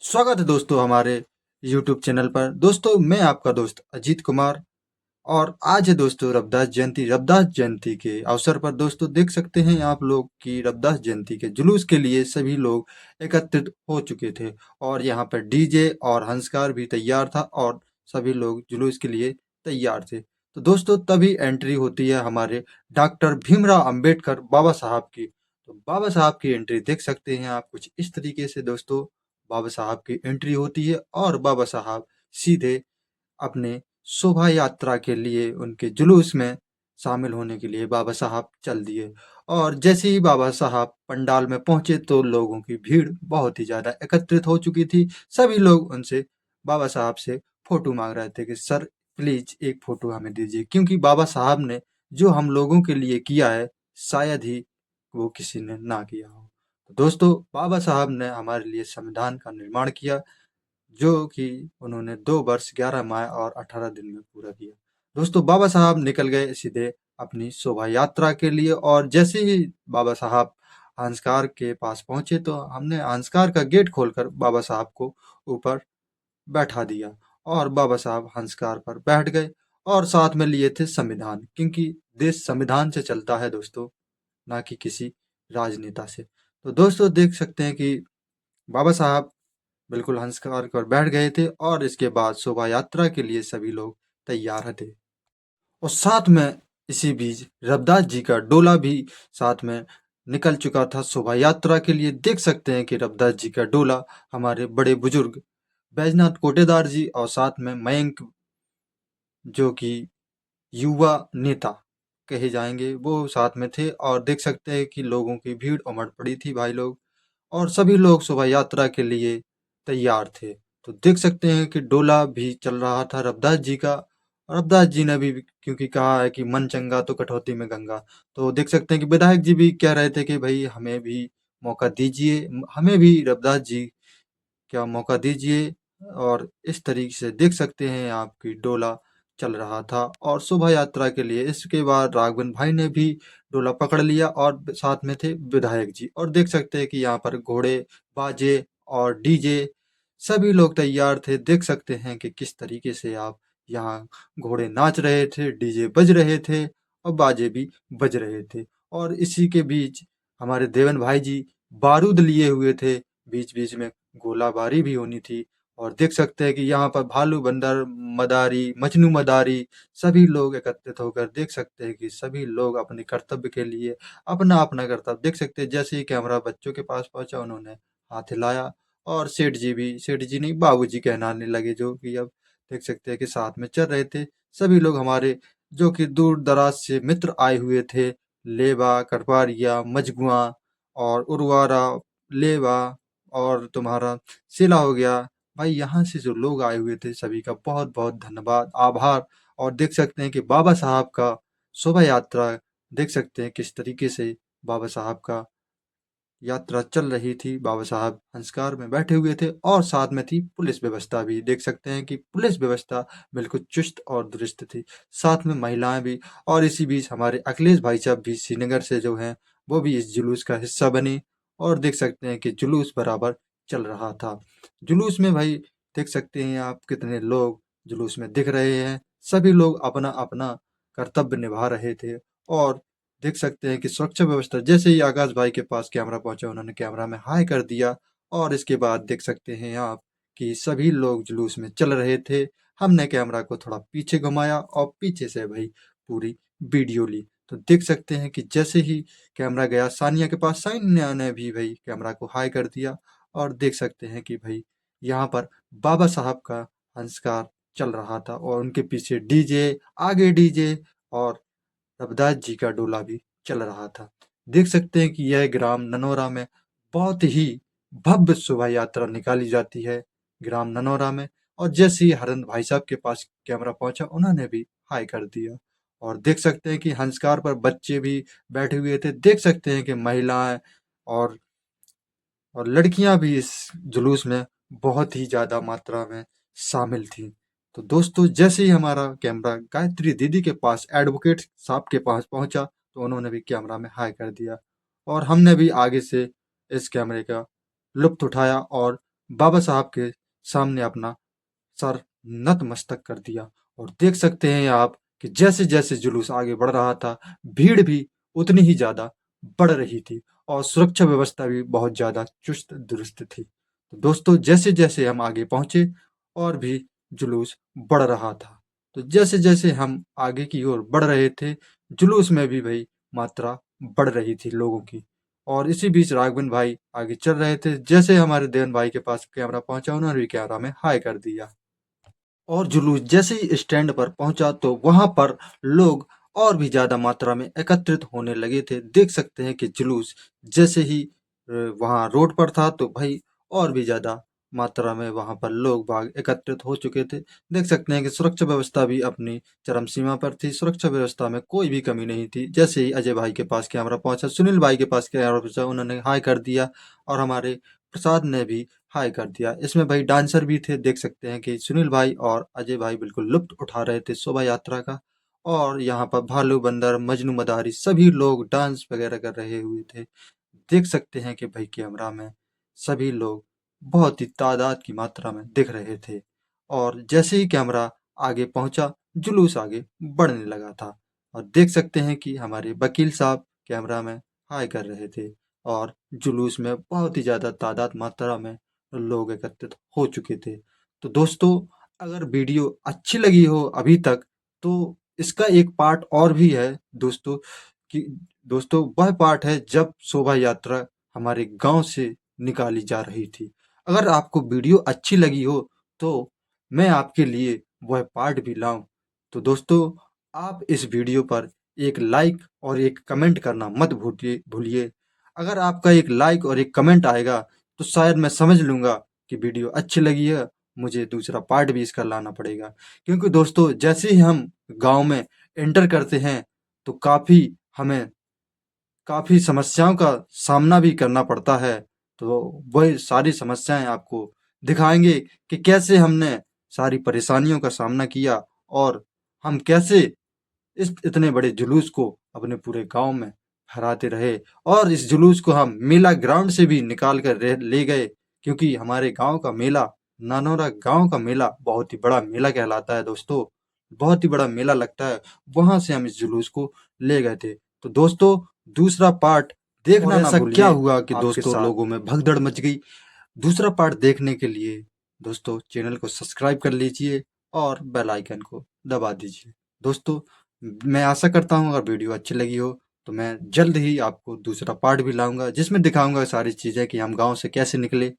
स्वागत है दोस्तों हमारे YouTube चैनल पर। दोस्तों मैं आपका दोस्त अजीत कुमार और आज है दोस्तों रविदास जयंती। रविदास जयंती के अवसर पर दोस्तों देख सकते हैं आप लोग कि रविदास जयंती के जुलूस के लिए सभी लोग एकत्रित हो चुके थे और यहाँ पर डीजे और हंसकार भी तैयार था और सभी लोग जुलूस के लिए तैयार थे। तो दोस्तों तभी एंट्री होती है हमारे डॉक्टर भीमराव अंबेडकर बाबा साहब की। तो बाबा साहब की एंट्री देख सकते हैं आप कुछ इस तरीके से दोस्तों। बाबा साहब की एंट्री होती है और बाबा साहब सीधे अपने शोभा यात्रा के लिए उनके जुलूस में शामिल होने के लिए बाबा साहब चल दिए। और जैसे ही बाबा साहब पंडाल में पहुंचे तो लोगों की भीड़ बहुत ही ज़्यादा एकत्रित हो चुकी थी। सभी लोग उनसे बाबा साहब से फ़ोटो मांग रहे थे कि सर प्लीज़ एक फ़ोटो हमें दीजिए, क्योंकि बाबा साहब ने जो हम लोगों के लिए किया है शायद ही वो किसी ने ना किया हो। तो दोस्तों बाबा साहब ने हमारे लिए संविधान का निर्माण किया, जो कि उन्होंने 2 वर्ष 11 माह और 18 दिन में पूरा किया। दोस्तों बाबा साहब निकल गए सीधे अपनी शोभा यात्रा के लिए और जैसे ही बाबा साहब हंसकार के पास पहुंचे तो हमने हंसकार का गेट खोलकर बाबा साहब को ऊपर बैठा दिया और बाबा साहब हंसकार पर बैठ गए और साथ में लिए थे संविधान, क्योंकि देश संविधान से चलता है दोस्तों, ना कि किसी राजनेता से। तो दोस्तों देख सकते हैं कि बाबा साहब बिल्कुल हंसकार कर बैठ गए थे और इसके बाद शोभा यात्रा के लिए सभी लोग तैयार थे। और साथ में इसी बीच रविदास जी का डोला भी साथ में निकल चुका था शोभा यात्रा के लिए। देख सकते हैं कि रविदास जी का डोला हमारे बड़े बुजुर्ग बैजनाथ कोटेदार जी और साथ में मयंक, जो कि युवा नेता कहे जाएंगे, वो साथ में थे। और देख सकते हैं कि लोगों की भीड़ उमड़ पड़ी थी भाई लोग, और सभी लोग शोभा यात्रा के लिए तैयार थे। तो देख सकते हैं कि डोला भी चल रहा था रविदास जी का। रविदास जी ने भी क्योंकि कहा है कि मन चंगा तो कटौती में गंगा, तो देख सकते हैं कि विधायक जी भी कह रहे थे कि भाई हमें भी मौका दीजिए, हमें भी रविदास जी क्या मौका दीजिए। और इस तरीके से देख सकते हैं आपकी डोला चल रहा था और शोभा यात्रा के लिए इसके बाद राघवन भाई ने भी डोला पकड़ लिया और साथ में थे विधायक जी। और देख सकते हैं कि यहाँ पर घोड़े, बाजे और डीजे सभी लोग तैयार थे। देख सकते हैं कि किस तरीके से आप यहाँ घोड़े नाच रहे थे, डीजे बज रहे थे और बाजे भी बज रहे थे। और इसी के बीच हमारे देवन भाई जी बारूद लिए हुए थे, बीच बीच में गोलाबारी भी होनी थी। और देख सकते हैं कि यहाँ पर भालू बंदर मदारी मजनू मदारी सभी लोग एकत्रित होकर देख सकते हैं कि सभी लोग अपने कर्तव्य के लिए अपना अपना कर्तव्य देख सकते हैं। जैसे ही कैमरा बच्चों के पास पहुंचा उन्होंने हाथ हिलाया और सेठ जी नहीं बाबूजी कहलाने लगे, जो कि अब देख सकते हैं कि साथ में चल रहे थे। सभी लोग हमारे जो कि दूर दराज से मित्र आए हुए थे, लेबा, कटवारिया, मजगुआ और उरवारा, लेबा और तुम्हारा सिला हो गया। भाई यहाँ से जो लोग आए हुए थे सभी का बहुत बहुत धन्यवाद, आभार। और देख सकते हैं कि बाबा साहब का शोभा यात्रा देख सकते हैं किस तरीके से बाबा साहब का यात्रा चल रही थी। बाबा साहब हंसकार में बैठे हुए थे और साथ में थी पुलिस व्यवस्था भी। देख सकते हैं कि पुलिस व्यवस्था बिल्कुल चुस्त और दुरुस्त थी, साथ में महिलाएं भी। और इसी बीच हमारे अखिलेश भाई साहब भी श्रीनगर से जो हैं वो भी इस जुलूस का हिस्सा बने। और देख सकते हैं कि जुलूस बराबर चल रहा था। जुलूस में भाई देख सकते हैं आप कितने लोग जुलूस में दिख रहे हैं। सभी लोग अपना अपना कर्तव्य निभा रहे थे। और देख सकते हैं कि सुरक्षा व्यवस्था जैसे ही आकाश भाई के पास कैमरा पहुंचा उन्होंने कैमरा में हाय कर दिया। और इसके बाद देख सकते हैं आप कि सभी लोग जुलूस में चल रहे थे। हमने कैमरा को थोड़ा पीछे घुमाया और पीछे से भाई पूरी वीडियो ली। तो देख सकते हैं कि जैसे ही कैमरा गया सानिया के पास, सानिया ने भी भाई कैमरा को हाय कर दिया। और देख सकते हैं कि भाई यहाँ पर बाबा साहब का संस्कार चल रहा था और उनके पीछे डीजे, आगे डीजे और रविदास जी का डोला भी चल रहा था। देख सकते हैं कि यह ग्राम ननौरा में बहुत ही भव्य शोभा यात्रा निकाली जाती है ग्राम ननौरा में। और जैसे ही हरन भाई साहब के पास कैमरा पहुंचा उन्होंने भी हाय कर दिया। और देख सकते हैं कि हंसकार पर बच्चे भी बैठे हुए थे। देख सकते हैं कि महिलाएं और लड़कियां भी इस जुलूस में बहुत ही ज़्यादा मात्रा में शामिल थीं। तो दोस्तों जैसे ही हमारा कैमरा गायत्री दीदी के पास, एडवोकेट साहब के पास पहुंचा तो उन्होंने भी कैमरा में हाय कर दिया। और हमने भी आगे से इस कैमरे का लुत्फ़ उठाया और बाबा साहब के सामने अपना सर नतमस्तक कर दिया। और देख सकते हैं आप कि जैसे जैसे जुलूस आगे बढ़ रहा था, भीड़ भी उतनी ही ज़्यादा बढ़ रही थी और सुरक्षा व्यवस्था भी बहुत ज़्यादा चुस्त दुरुस्त थी। तो दोस्तों, जैसे जैसे हम आगे पहुँचे और भी जुलूस बढ़ रहा था। तो जैसे जैसे हम आगे की ओर बढ़ रहे थे, जुलूस में भी भाई मात्रा बढ़ रही थी लोगों की। और इसी बीच राघवन भाई आगे चल रहे थे। जैसे हमारे देवन भाई के पास कैमरा पहुंचा, उन्होंने भी कैमरा में हाय कर दिया। और जुलूस जैसे ही स्टैंड पर पहुंचा तो वहां पर लोग और भी ज्यादा मात्रा में एकत्रित होने लगे थे। देख सकते हैं कि जुलूस जैसे ही वहां रोड पर था तो भाई और भी ज्यादा मात्रा में वहां पर लोग बाग एकत्रित हो चुके थे। देख सकते हैं कि सुरक्षा व्यवस्था भी अपनी चरम सीमा पर थी। सुरक्षा व्यवस्था में कोई भी कमी नहीं थी। जैसे ही अजय भाई के पास कैमरा पहुंचा, सुनील भाई के पास कैमरा पहुंचा, उन्होंने हाय कर दिया और हमारे प्रसाद ने भी हाय कर दिया। इसमें भाई डांसर भी थे। देख सकते हैं कि सुनील भाई और अजय भाई बिल्कुल लुत्फ़ उठा रहे थे शोभा यात्रा का। और यहाँ पर भालू बंदर, मजनू मदारी सभी लोग डांस वगैरह कर रहे हुए थे। देख सकते हैं कि भाई कैमरा में सभी लोग बहुत ही तादाद की मात्रा में दिख रहे थे। और जैसे ही कैमरा आगे पहुंचा, जुलूस आगे बढ़ने लगा था। और देख सकते हैं कि हमारे वकील साहब कैमरा में हाय कर रहे थे और जुलूस में बहुत ही ज़्यादा तादाद मात्रा में लोग एकत्रित हो चुके थे। तो दोस्तों, अगर वीडियो अच्छी लगी हो अभी तक, तो इसका एक पार्ट और भी है दोस्तों। कि दोस्तों, वह पार्ट है जब शोभा यात्रा हमारे गांव से निकाली जा रही थी। अगर आपको वीडियो अच्छी लगी हो तो मैं आपके लिए वह पार्ट भी लाऊं। तो दोस्तों, आप इस वीडियो पर एक लाइक और एक कमेंट करना मत भूलिए भूलिए। अगर आपका एक लाइक और एक कमेंट आएगा तो शायद मैं समझ लूँगा कि वीडियो अच्छी लगी है, मुझे दूसरा पार्ट भी इसका लाना पड़ेगा। क्योंकि दोस्तों, जैसे ही हम गाँव में एंटर करते हैं तो हमें काफ़ी समस्याओं का सामना भी करना पड़ता है। तो वही सारी समस्याएँ आपको दिखाएँगे कि कैसे हमने सारी परेशानियों का सामना किया और हम कैसे इस इतने बड़े जुलूस को अपने पूरे गांव में फहराते रहे। और इस जुलूस को हम मेला ग्राउंड से भी निकाल कर ले गए, क्योंकि हमारे गांव का मेला, नानौरा गांव का मेला बहुत ही बड़ा मेला कहलाता है दोस्तों। बहुत ही बड़ा मेला लगता है। वहां से हम इस जुलूस को ले गए थे। तो दोस्तों, दूसरा पार्ट देखना ना ऐसा भूलिए। क्या हुआ कि आपके दोस्तों साथ लोगों में भगदड़ मच गई। दूसरा पार्ट देखने के लिए दोस्तों चैनल को सब्सक्राइब कर लीजिए और बेल आइकन को दबा दीजिए। दोस्तों, मैं आशा करता हूँ अगर वीडियो अच्छी लगी हो तो मैं जल्द ही आपको दूसरा पार्ट भी लाऊंगा, जिसमें दिखाऊंगा सारी चीज़ें कि हम गांव से कैसे निकले